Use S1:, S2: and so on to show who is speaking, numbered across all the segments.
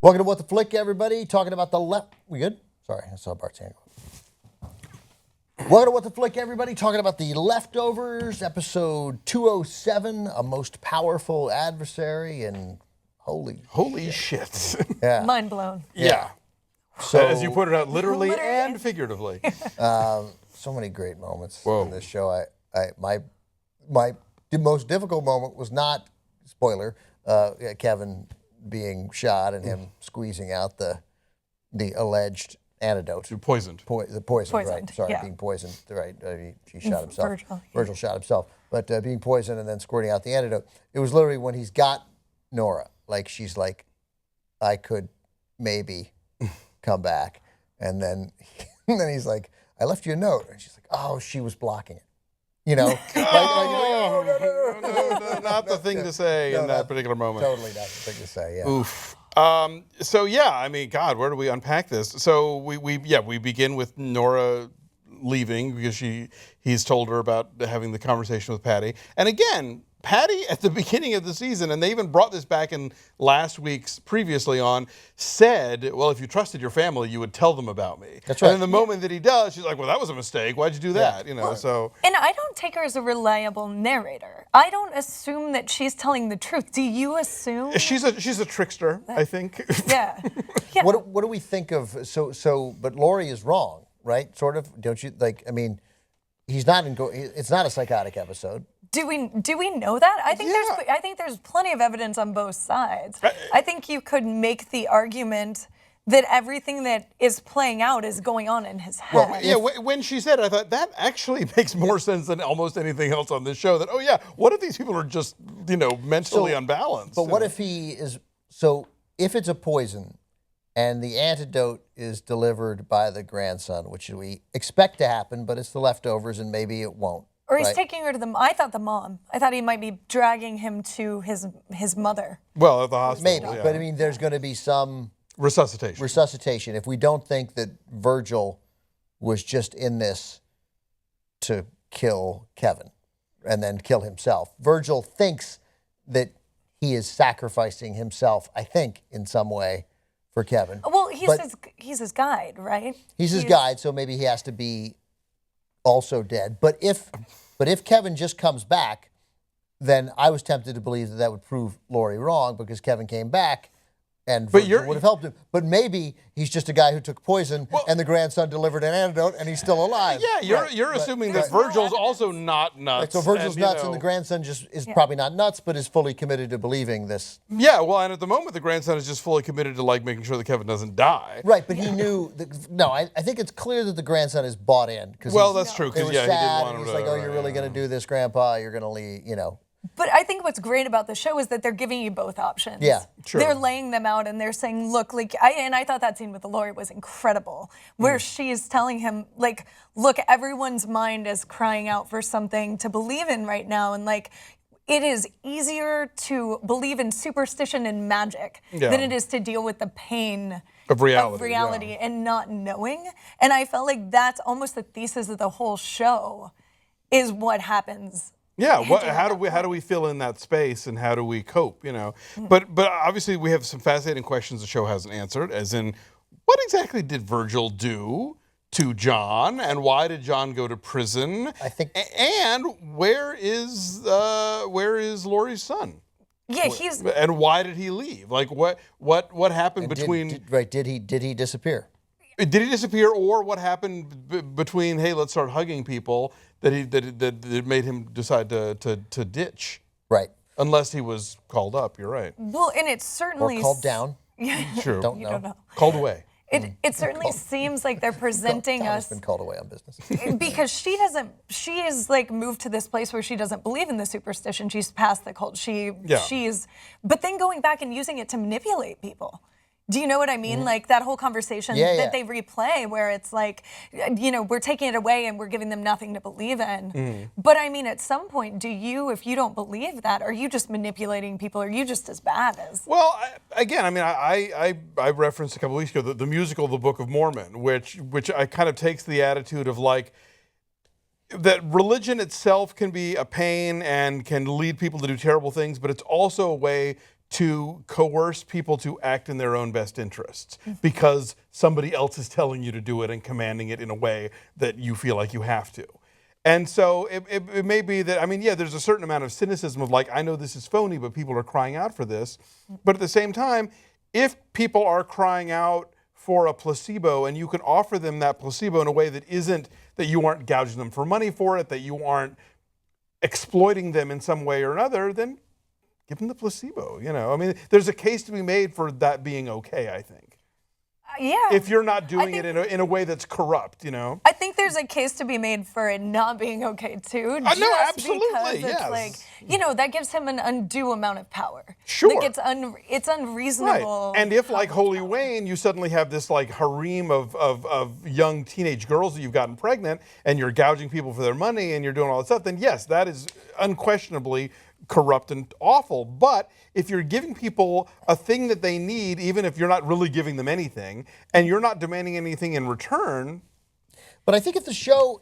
S1: Welcome to What the Flick, everybody. Talking about the left. We good? Sorry, I saw Bart's hand go. Welcome to What the Flick, everybody. Talking about The Leftovers, episode 207, A Most Powerful Adversary, and holy
S2: shit.
S1: Yeah.
S3: Mind blown.
S2: Yeah.
S1: So,
S2: as you put it out, literally and figuratively.
S1: so many great moments in this show. My most difficult moment was not, spoiler, Kevin being shot and him squeezing out the alleged antidote.
S2: Poisoned.
S1: The poison, right.
S3: Poisoned,
S1: Sorry,
S3: yeah.
S1: being poisoned, right. He shot himself.
S3: Virgil, yeah.
S1: Virgil shot himself. But being poisoned and then squirting out the antidote. It was literally when he's got Nora, like she's like, I could maybe come back. And then he's like, I left you a note. And she's like, oh, she was blocking it. You know?
S2: Not the thing to say in that particular moment.
S1: Totally not the thing to say, yeah.
S2: Oof. So yeah, I mean, God, where do we unpack this? So we begin with Nora leaving because he's told her about having the conversation with Patty. And again, Patty at the beginning of the season, and they even brought this back in last week's previously on, said, well, if you trusted your family, you would tell them about me.
S1: That's right.
S2: And in the moment that he does, she's like, well, that was a mistake. Why'd you do that?
S1: Yeah.
S2: You know, so.
S3: And I don't take her as a reliable narrator. I don't assume that she's telling the truth. Do you assume?
S2: She's a trickster, I think.
S3: Yeah. Yeah.
S1: What do we think of, but Lori is wrong, right? Sort of, don't you, like, I mean, he's not it's not a psychotic episode.
S3: Do we know that? I think there's plenty of evidence on both sides. I think you could make the argument that everything that is playing out is going on in his head.
S2: Well, yeah, when she said it, I thought that actually makes more sense than almost anything else on this show. That, oh yeah, what if these people are just, mentally unbalanced?
S1: But what if if it's a poison and the antidote is delivered by the grandson, which we expect to happen, but it's the leftovers and maybe it won't.
S3: Or he's taking her to the mom. I thought he might be dragging him to his mother.
S2: Well, at the hospital.
S1: Maybe,
S2: yeah.
S1: but I mean, there's going to be some
S2: resuscitation.
S1: If we don't think that Virgil was just in this to kill Kevin and then kill himself. Virgil thinks that he is sacrificing himself, I think, in some way for Kevin.
S3: Well, he's his guide, right?
S1: He's his guide, so maybe he has to be also dead. But if Kevin just comes back, then I was tempted to believe that would prove Lori wrong because Kevin came back and Virgil would have helped him. But maybe he's just a guy who took poison and the grandson delivered an antidote and he's still alive.
S2: Yeah, you're assuming that Virgil's also not nuts.
S1: Right, so Virgil's nuts and the grandson just is probably not nuts, but is fully committed to believing this.
S2: Yeah, well, and at the moment the grandson is just fully committed to making sure that Kevin doesn't die.
S1: Right, but he knew. I think it's clear that the grandson is bought in.
S2: Well, that's true.
S1: They
S2: Because
S1: were sad,
S2: he didn't want him
S1: he's
S2: to.
S1: like, oh, you're really going to do this, Grandpa? You're going to leave,
S3: But I think what's great about the show is that they're giving you both options.
S1: Yeah,
S2: true.
S3: They're laying them out and they're saying, look, I thought that scene with the lawyer was incredible, where she's telling him, look, everyone's mind is crying out for something to believe in right now, and it is easier to believe in superstition and magic than it is to deal with the pain
S2: of reality,
S3: and not knowing. And I felt like that's almost the thesis of the whole show, is what happens.
S2: Yeah, how do we fill in that space and how do we cope, But obviously we have some fascinating questions the show hasn't answered, as in what exactly did Virgil do to John and why did John go to prison?
S1: I think
S2: and where is Laurie's son?
S3: Yeah,
S2: and why did he leave? What happened between
S1: did he disappear?
S2: Did he disappear, or what happened between, hey, let's start hugging people, that made him decide to ditch?
S1: Right.
S2: Unless he was called up, you're right.
S3: Well, and it certainly...
S1: Or called down.
S2: True.
S1: Don't
S3: don't know.
S2: Called away.
S3: It certainly seems like they're presenting
S1: Donna's
S3: us...
S1: been called away on business.
S3: Because she is moved to this place where she doesn't believe in the superstition. She's past the cult. But then going back and using it to manipulate people. Do you know what I mean? That whole conversation that they replay where it's we're taking it away and we're giving them nothing to believe in. But I mean, at some point, if you don't believe that, are you just manipulating people? Are you just as bad as?
S2: Well, I referenced a couple weeks ago the musical The Book of Mormon, which I kind of takes the attitude of that religion itself can be a pain and can lead people to do terrible things, but it's also a way to coerce people to act in their own best interests because somebody else is telling you to do it and commanding it in a way that you feel like you have to. And so it may be that, I mean, yeah, there's a certain amount of cynicism of like, I know this is phony, but people are crying out for this. But at the same time, if people are crying out for a placebo and you can offer them that placebo in a way that isn't, that you aren't gouging them for money for it, that you aren't exploiting them in some way or another, then give them the placebo, you know. I mean, there's a case to be made for that being okay, I think.
S3: Yeah.
S2: If you're not doing it in a way that's corrupt, you know.
S3: I think there's a case to be made for it not being okay too.
S2: No, absolutely,
S3: because
S2: yes.
S3: it's like, you know, that gives him an undue amount of power.
S2: Sure.
S3: Like it's unreasonable.
S2: Right. And if, like Holy Wayne, you suddenly have this like harem of young teenage girls that you've gotten pregnant and you're gouging people for their money and you're doing all that stuff, then yes, that is unquestionably corrupt and awful. But if you're giving people a thing that they need, even if you're not really giving them anything, and you're not demanding anything in return.
S1: But I think if the show's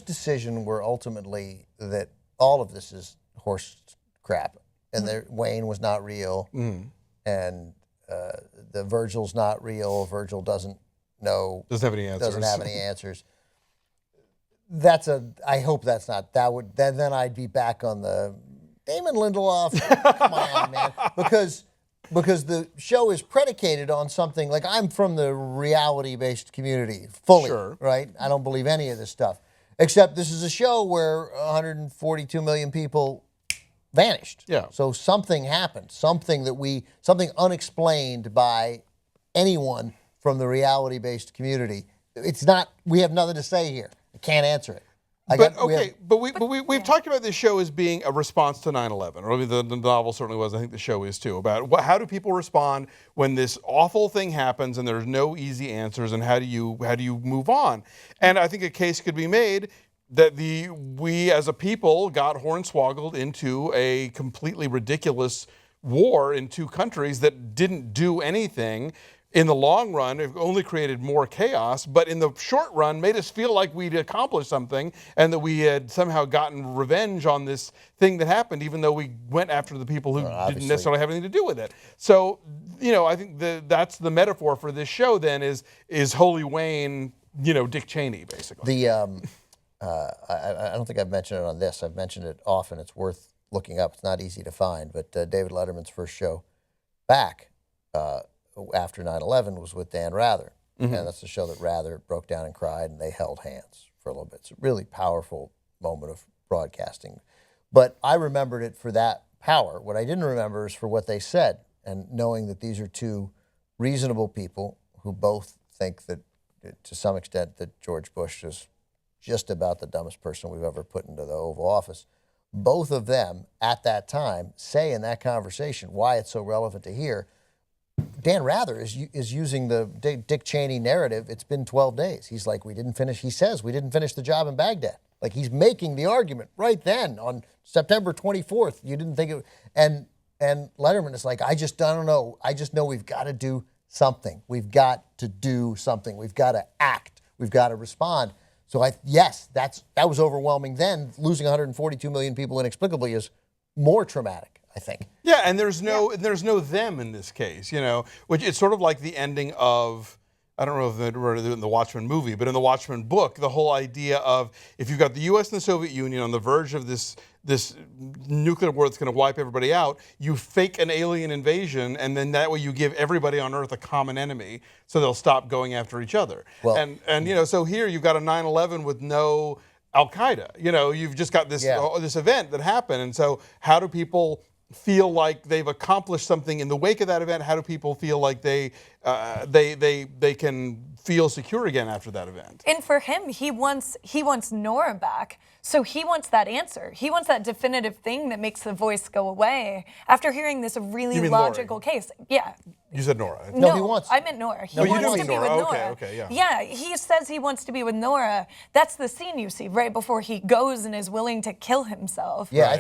S1: decision were ultimately that all of this is horse crap, and that Wayne was not real, and the Virgil's not real, Virgil doesn't have any answers. I hope that's not, then I'd be back on the Damon Lindelof, come on, man. Because the show is predicated on something, like I'm from the reality-based community, fully, right? I don't believe any of this stuff. Except this is a show where 142 million people vanished.
S2: Yeah.
S1: So something happened, something unexplained by anyone from the reality-based community. It's not, we have nothing to say here. I can't answer it.
S2: We've talked about this show as being a response to 9/11. Or I mean, the novel certainly was. I think the show is too. About how do people respond when this awful thing happens and there's no easy answers, and how do you move on? And I think a case could be made that we as a people got hornswoggled into a completely ridiculous war in two countries that didn't do anything. In the long run, it only created more chaos, but in the short run, made us feel like we'd accomplished something and that we had somehow gotten revenge on this thing that happened, even though we went after the people who didn't necessarily have anything to do with it. So, you know, I think that's the metaphor for this show. Then is Holy Wayne, you know, Dick Cheney, basically.
S1: I don't think I've mentioned it on this. I've mentioned it often. It's worth looking up. It's not easy to find, but David Letterman's first show back. After 9/11 was with Dan Rather. And that's the show that Rather broke down and cried, and they held hands for a little bit. It's a really powerful moment of broadcasting. But I remembered it for that power. What I didn't remember is for what they said, and knowing that these are two reasonable people who both think that, to some extent, that George Bush is just about the dumbest person we've ever put into the Oval Office. Both of them, at that time, say in that conversation why it's so relevant to hear. Dan Rather is using the Dick Cheney narrative. It's been 12 days. He's like, he says we didn't finish the job in Baghdad. Like, he's making the argument right then on September 24th. You didn't think it, and Letterman is like, I don't know. I just know we've got to do something. We've got to do something. We've got to act. We've got to respond. So that was overwhelming then. Losing 142 million people inexplicably is more traumatic, I think.
S2: Yeah, and there's no them in this case, you know, which it's sort of like the ending of, I don't know if they were in the Watchmen movie, but in the Watchmen book, the whole idea of if you've got the U.S. and the Soviet Union on the verge of this nuclear war that's going to wipe everybody out, you fake an alien invasion, and then that way you give everybody on Earth a common enemy, so they'll stop going after each other. Well, and you know, so here you've got a 9/11 with no Al-Qaeda. You know, you've just got this this event that happened, and so how do people feel like they've accomplished something in the wake of that event? How do people feel like they can feel secure again after that event?
S3: And for him, he wants Nora back. So he wants that answer. He wants that definitive thing that makes the voice go away. After hearing this really logical case. Yeah.
S2: You said Nora.
S1: No, he wants.
S3: I meant Nora. He
S2: wants
S3: to be with Nora.
S2: Okay, yeah.
S3: Yeah, he says he wants to be with Nora. That's the scene you see right before he goes and is willing to kill himself.
S1: Yeah, right. I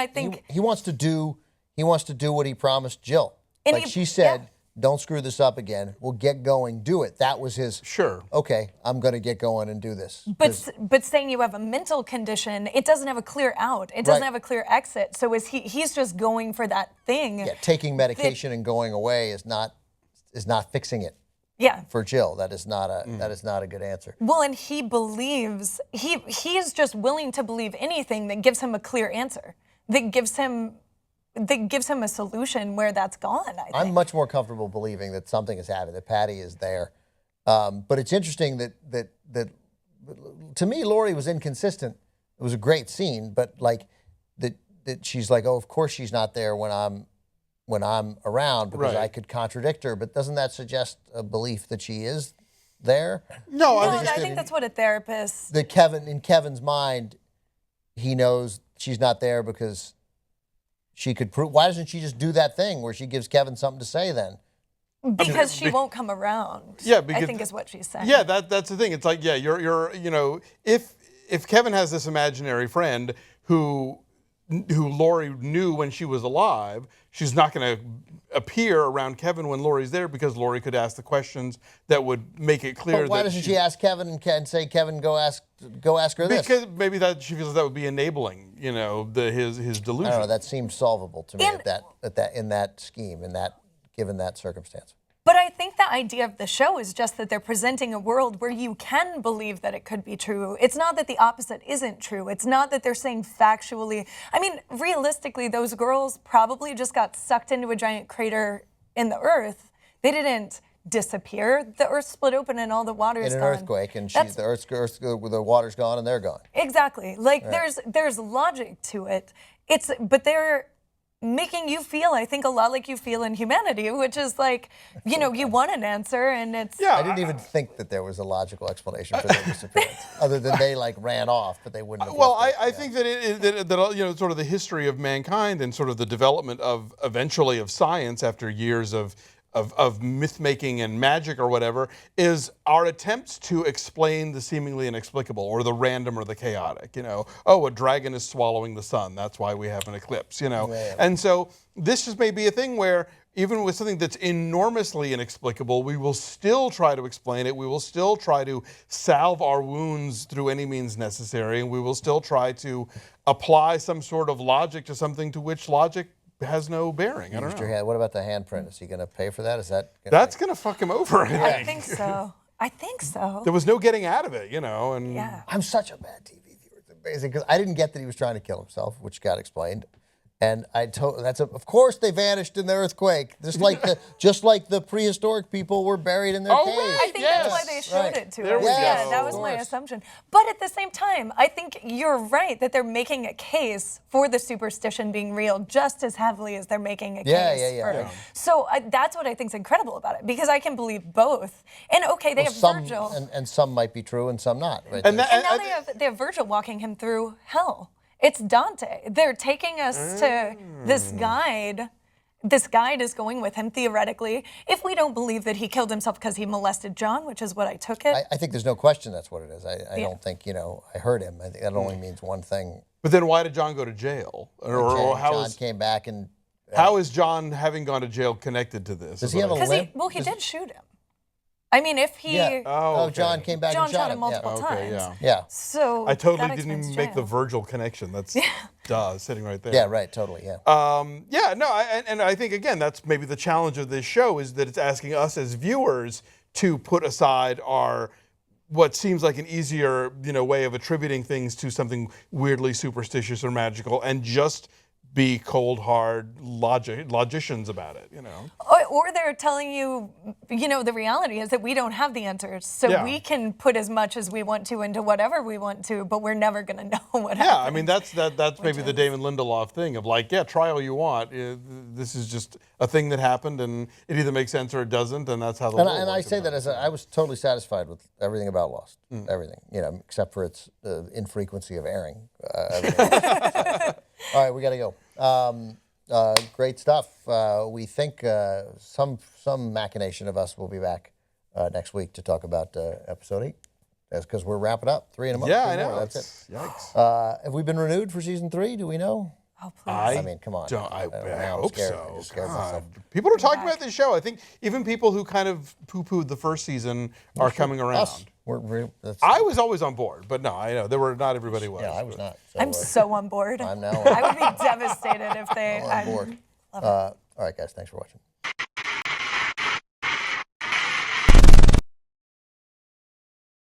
S1: think he wants to do what he promised Jill. And she said, don't screw this up again. We'll get going. Do it. That was his.
S2: Sure.
S1: Okay, I'm going to get going and do this.
S3: But saying you have a mental condition, it doesn't have a clear out. It doesn't have a clear exit. So he's just going for that thing.
S1: Yeah, taking medication and going away is not fixing it.
S3: Yeah.
S1: For Jill, that is not a good answer.
S3: Well, and he believes he's just willing to believe anything that gives him a clear answer, that gives him a solution where that's gone. I think.
S1: I'm much more comfortable believing that something is happening, that Patty is there. But it's interesting that to me, Lori was inconsistent. It was a great scene, but like that she's like, oh, of course she's not there when I'm around because I could contradict her. But doesn't that suggest a belief that she is there?
S2: No,
S3: I think that's what a therapist.
S1: That in Kevin's mind, he knows she's not there because she could prove. Why doesn't she just do that thing where she gives Kevin something to say then?
S3: Because she won't come around.
S2: Yeah, because,
S3: I think is what she's saying.
S2: Yeah, that's the thing. It's like, yeah, you're if Kevin has this imaginary friend who Lori knew when she was alive, she's not going to appear around Kevin when Lori's there because Lori could ask the questions that would make it clear.
S1: But why doesn't she ask Kevin and say, Kevin, go ask her this?
S2: Because maybe that she feels that would be enabling, his delusion.
S1: I don't know. That seems solvable to me in that scheme, given that circumstance.
S3: But I think the idea of the show is just that they're presenting a world where you can believe that it could be true. It's not that the opposite isn't true. It's not that they're saying factually. I mean, realistically, those girls probably just got sucked into a giant crater in the earth. They didn't disappear. The earth split open and all the water's gone.
S1: In an earthquake, and the water's gone and they're gone.
S3: Exactly. Like there's logic to it. But they're making you feel, I think, a lot like you feel in Humanity, which is like, you want an answer and it's...
S1: Yeah, I didn't even think that there was a logical explanation for their disappearance, other than they ran off, but they wouldn't have.
S2: Well, I think that sort of the history of mankind and sort of the development of eventually of science after years of myth-making and magic or whatever is our attempts to explain the seemingly inexplicable or the random or the chaotic. Oh, a dragon is swallowing the sun. That's why we have an eclipse,
S1: Yeah.
S2: And so this just may be a thing where even with something that's enormously inexplicable, we will still try to explain it. We will still try to salve our wounds through any means necessary. And we will still try to apply some sort of logic to something to which logic has no bearing. I don't know.
S1: What about the handprint? Is he going to pay for that?
S2: That's going to fuck him over.
S3: I think so.
S2: There was no getting out of it, And
S3: yeah.
S1: I'm such a bad TV viewer. It's amazing because I didn't get that he was trying to kill himself, which got explained. And of course they vanished in the earthquake, just like the prehistoric people were buried in their caves.
S3: Right. I think that's why they showed it to us.
S1: Yeah,
S3: that was my assumption. But at the same time, I think you're right that they're making a case for the superstition being real just as heavily as they're making a case for. So that's what I think is incredible about it, because I can believe both. And they have Virgil,
S1: and some might be true and some not. Right?
S3: And now they have Virgil walking him through hell. It's Dante. They're taking us to this guide. This guide is going with him, theoretically, if we don't believe that he killed himself because he molested John, which is what I took it.
S1: I think there's no question that's what it is. I don't think, I heard him. I think that only means one thing.
S2: But then why did John go to jail? Or
S1: John came back and...
S2: how is John, having gone to jail, connected to this?
S1: Does he have a limp?
S3: He did shoot him. I mean, if he...
S1: Yeah. John came back and shot him
S3: multiple times.
S1: Yeah.
S3: So
S2: I totally didn't even make the Virgil connection. That's sitting right there.
S1: Yeah, right, totally, yeah.
S2: And I think, again, that's maybe the challenge of this show is that it's asking us as viewers to put aside what seems like an easier, way of attributing things to something weirdly superstitious or magical and just be cold, hard logicians about it,
S3: Or they're telling you, the reality is that we don't have the answers. So we can put as much as we want to into whatever we want to, but we're never going to know what happens.
S2: Yeah, I mean, that's maybe the Damon Lindelof thing of try all you want. This is just a thing that happened, and it either makes sense or it doesn't, and that's how the world
S1: And I say that as I was totally satisfied with everything about Lost. Everything, except for its infrequency of airing. All right, we got to go. Great stuff. We think some machination of us will be back next week to talk about episode 8. That's because we're wrapping up 3 in a month.
S2: Yeah, I know.
S1: That's it.
S2: Yikes.
S1: Have we been renewed for season 3? Do we know?
S3: Oh, please.
S1: I mean, come on.
S2: I
S1: Now I'm
S2: hope
S1: scared. I
S2: so.
S1: just scared myself.
S2: God. People are talking about this show. I think even people who kind of poo-pooed the first season are coming around.
S1: Us.
S2: I was always on board, but no, I know not everybody was.
S1: Yeah, I was not. So,
S3: I'm so on board.
S1: I'm now
S3: I would be devastated if they.
S1: on board. All right, guys. Thanks for watching.